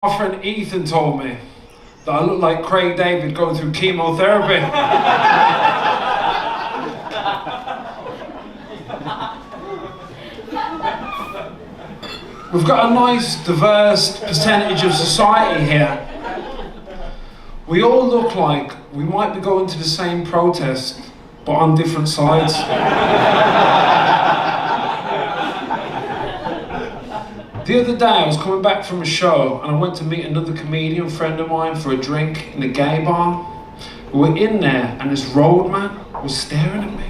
My friend Ethan told me that I look like Craig David going through chemotherapy. We've got a nice, diverse percentage of society here. We all look like we might be going to the same protest, but on different sides. The other day I was coming back from a show and I went to meet another comedian friend of mine for a drink in a gay bar. We were in there and this roadman was staring at me.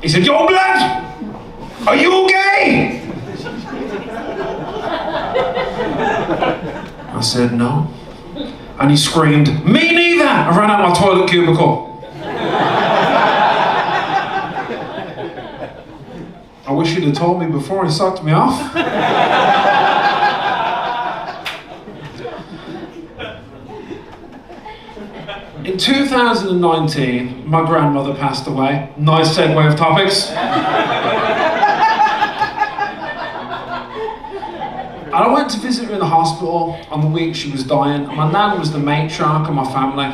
He said, "Yo blood, are you gay?" I said, "No." And he screamed, "Me neither!" I ran out my toilet cubicle. I wish he'd have told me before he sucked me off. In 2019, my grandmother passed away. Nice segue of topics. And I went to visit her in the hospital on the week she was dying. My nan was the matriarch of my family.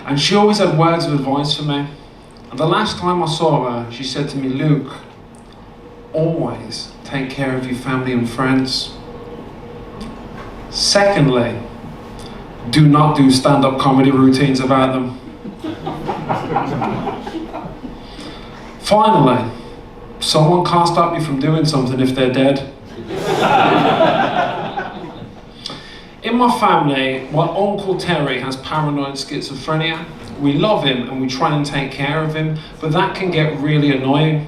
And she always had words of advice for me. And the last time I saw her, she said to me, "Luke, always take care of your family and friends. Secondly, do not do stand-up comedy routines about them. Finally, someone can't stop you from doing something if they're dead." In my family, my Uncle Terry has paranoid schizophrenia. We love him and we try and take care of him, but that can get really annoying.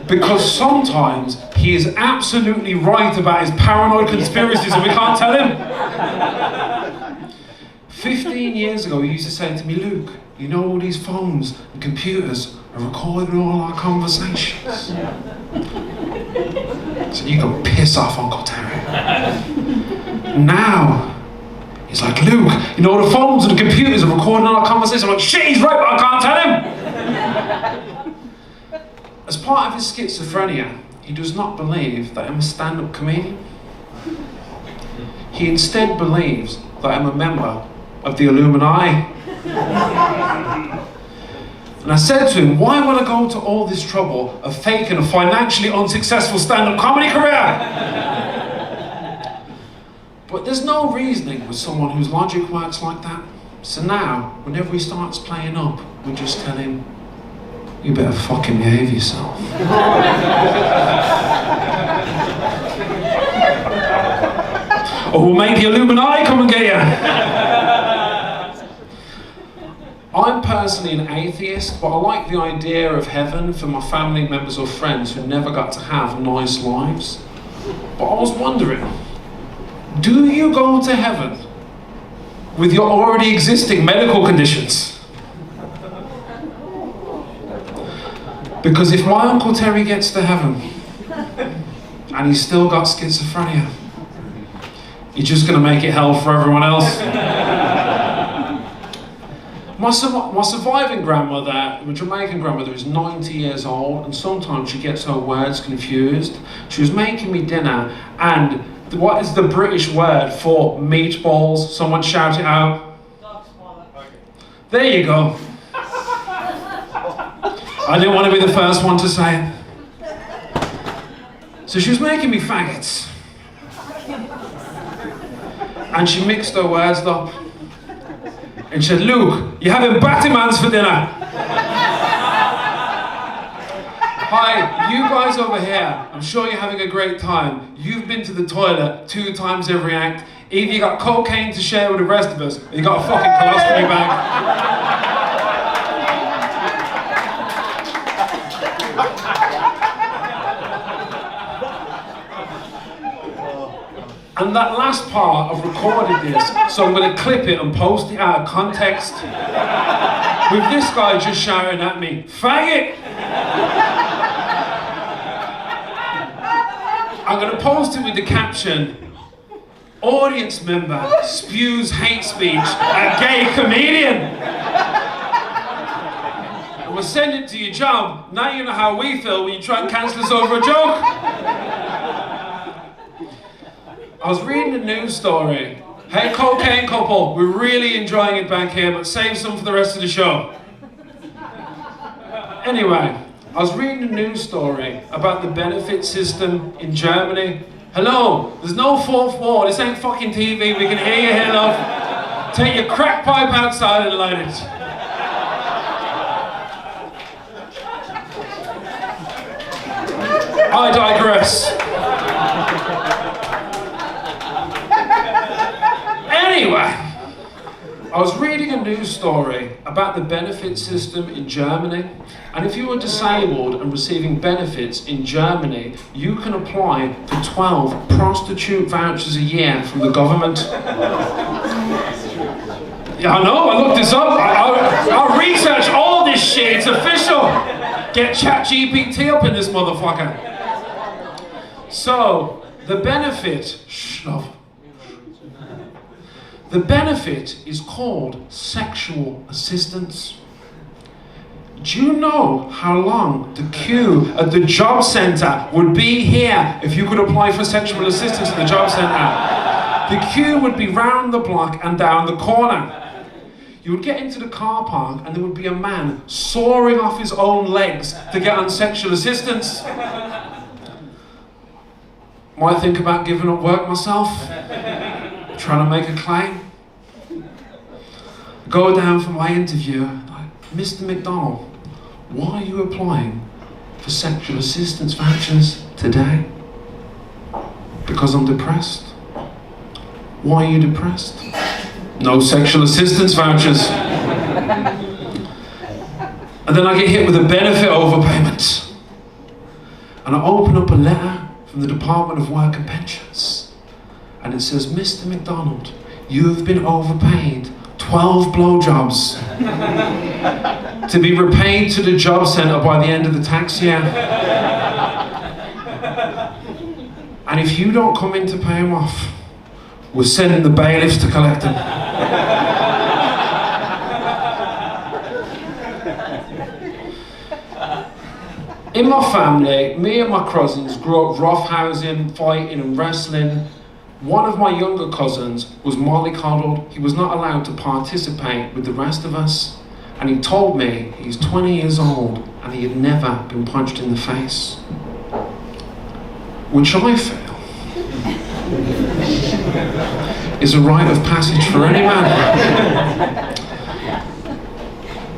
Because sometimes he is absolutely right about his paranoid conspiracies and we can't tell him. 15 years ago he used to say to me, "Luke, you know all these phones and computers are recording all our conversations. So you can piss off Uncle Terry." Now he's like, "Luke, you know the phones and the computers are recording all our conversations." I'm like, "Shit, he's right, but I can't tell him." As part of his schizophrenia, he does not believe that I'm a stand-up comedian. He instead believes that I'm a member of the Illuminati. And I said to him, "Why would I go to all this trouble of faking a financially unsuccessful stand-up comedy career?" But there's no reasoning with someone whose logic works like that. So now, whenever he starts playing up, we just tell him, "You better fucking behave yourself." Or we'll make the Illuminati come and get you. I'm personally an atheist, but I like the idea of heaven for my family members or friends who never got to have nice lives. But I was wondering, do you go to heaven with your already existing medical conditions? Because if my Uncle Terry gets to heaven and he's still got schizophrenia, you're just going to make it hell for everyone else. My surviving grandmother, my Jamaican grandmother, is 90 years old and sometimes she gets her words confused. She was making me dinner and what is the British word for meatballs? Someone shout it out. There you go. I didn't want to be the first one to say it. So she was making me faggots. And she mixed her words up. And she said, "Luke, you're having Batmans for dinner." "Hi, you guys over here, I'm sure you're having a great time. You've been to the toilet 2 times every act. Either you got cocaine to share with the rest of us, or you got a fucking colostomy bag." And that last part, I've recorded this, so I'm going to clip it and post it out of context. With this guy just shouting at me, "Faggot!" I'm going to post it with the caption, "Audience member spews hate speech at gay comedian." we'll send it to your job. Now you know how we feel when you try and cancel us over a joke. I was reading a news story. Hey, cocaine couple, we're really enjoying it back here, but save some for the rest of the show. Anyway, I was reading a news story about the benefit system in Germany. Hello, there's no fourth wall, this ain't fucking TV, we can hear you here, love. Take your crack pipe outside and light it. I digress. Anyway, I was reading a news story about the benefit system in Germany, and if you were disabled and receiving benefits in Germany, you can apply for 12 prostitute vouchers a year from the government. Yeah, I know, I looked this up. I'll research all this shit, it's official. Get ChatGPT up in this motherfucker. So, the benefit, the benefit is called sexual assistance. Do you know how long the queue at the job centre would be here if you could apply for sexual assistance at the job centre? The queue would be round the block and down the corner. You would get into the car park and there would be a man sawing off his own legs to get on sexual assistance. Might think about giving up work myself. Trying to make a claim. Go down for my interview, like, Mr. McDonald, why are you applying for sexual assistance vouchers today? Because I'm depressed. Why are you depressed? No sexual assistance vouchers. And then I get hit with a benefit overpayment. And I open up a letter from the Department of Work and Pensions. And it says, Mr. McDonald, you have been overpaid 12 blowjobs to be repaid to the job centre by the end of the tax year. And if you don't come in to pay them off, we're sending the bailiffs to collect them. In my family, me and my cousins grew up roughhousing, fighting and wrestling. One of my younger cousins was mollycoddled. He was not allowed to participate with the rest of us. And he told me he's 20 years old and he had never been punched in the face. Which I feel is a rite of passage for any man.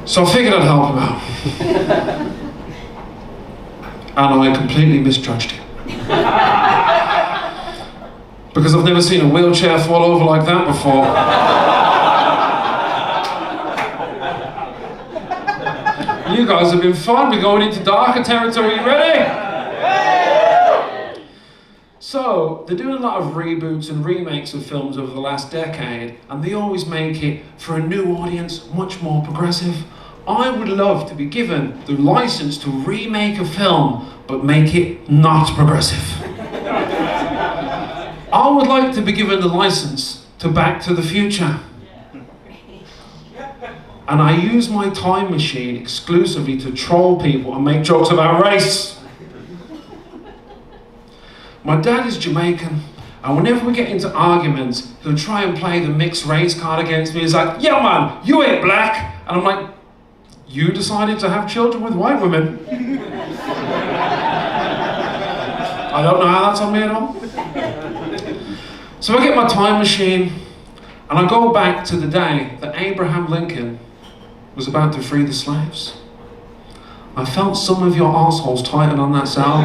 So I figured I'd help him out. And I completely misjudged him. Because I've never seen a wheelchair fall over like that before. You guys have been fun, we're going into darker territory, you ready? So, they're doing a lot of reboots and remakes of films over the last decade, and they always make it for a new audience, much more progressive. I would love to be given the license to remake a film, but make it not progressive. I would like to be given the license to Back to the Future. And I use my time machine exclusively to troll people and make jokes about race. My dad is Jamaican, and whenever we get into arguments, he'll try and play the mixed race card against me. He's like, yeah man, you ain't black. And I'm like, you decided to have children with white women. I don't know how that's on me at all. So I get my time machine, and I go back to the day that Abraham Lincoln was about to free the slaves. I felt some of your arseholes tighten on that cell.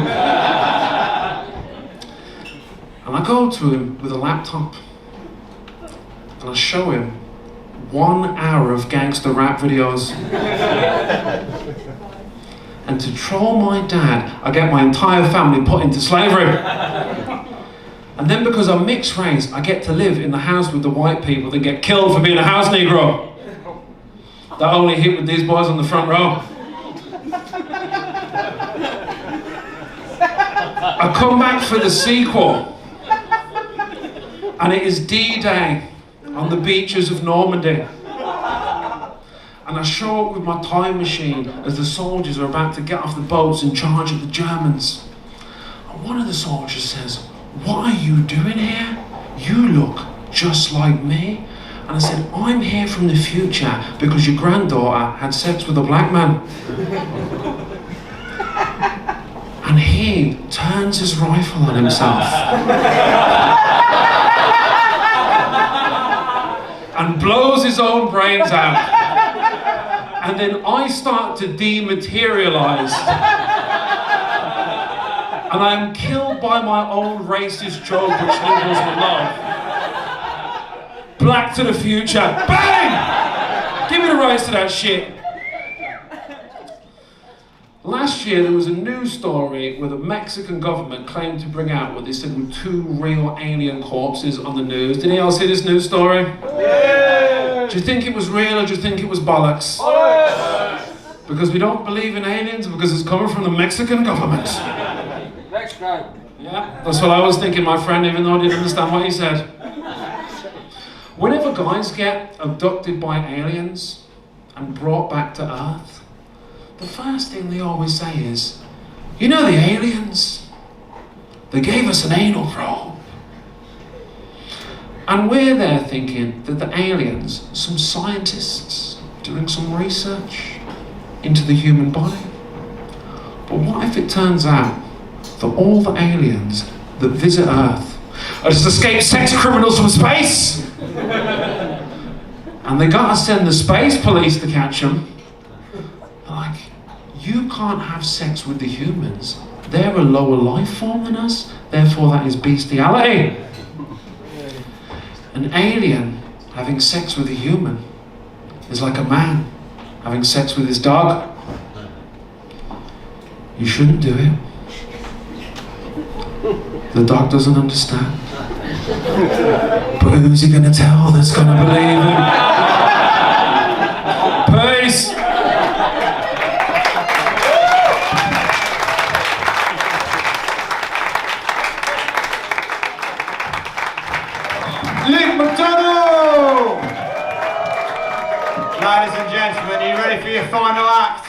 And I go to him with a laptop, and I show him 1 hour of gangster rap videos. And to troll my dad, I get my entire family put into slavery. And then because I'm mixed race, I get to live in the house with the white people that get killed for being a house Negro. That only hit with these boys on the front row. I come back for the sequel. And it is D-Day on the beaches of Normandy. And I show up with my time machine as the soldiers are about to get off the boats in charge of the Germans. And one of the soldiers says, "What are you doing here? You look just like me." And I said, "I'm here from the future because your granddaughter had sex with a black man." And he turns his rifle on himself and blows his own brains out. And then I start to dematerialize. And I am killed by my own racist joke which liberals will love. Black to the future. Bang! Give me the rights to that shit. Last year there was a news story where the Mexican government claimed to bring out what they said were 2 real alien corpses on the news. Did anyone see this news story? Yeah. Do you think it was real or do you think it was bollocks? Because we don't believe in aliens, because it's coming from the Mexican government. Mexico. Yeah, that's what I was thinking, my friend, even though I didn't understand what he said. Whenever guys get abducted by aliens and brought back to Earth, the first thing they always say is, "You know the aliens? They gave us an anal probe." And we're there thinking that the aliens, some scientists doing some research into the human body. But what if it turns out that all the aliens that visit Earth are just escaped sex criminals from space? And they gotta send the space police to catch them. Like, you can't have sex with the humans. They're a lower life form than us, therefore that is bestiality. An alien having sex with a human is like a man having sex with his dog. You shouldn't do it. The dog doesn't understand. But who's he gonna tell that's gonna believe him? Peace! Ladies and gentlemen, are you ready for your final act?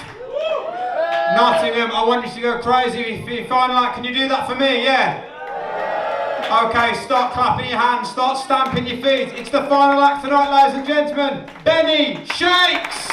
Nottingham, I want you to go crazy for your final act. Can you do that for me, yeah? Okay, start clapping your hands, start stamping your feet. It's the final act tonight, ladies and gentlemen. Benny Shakes!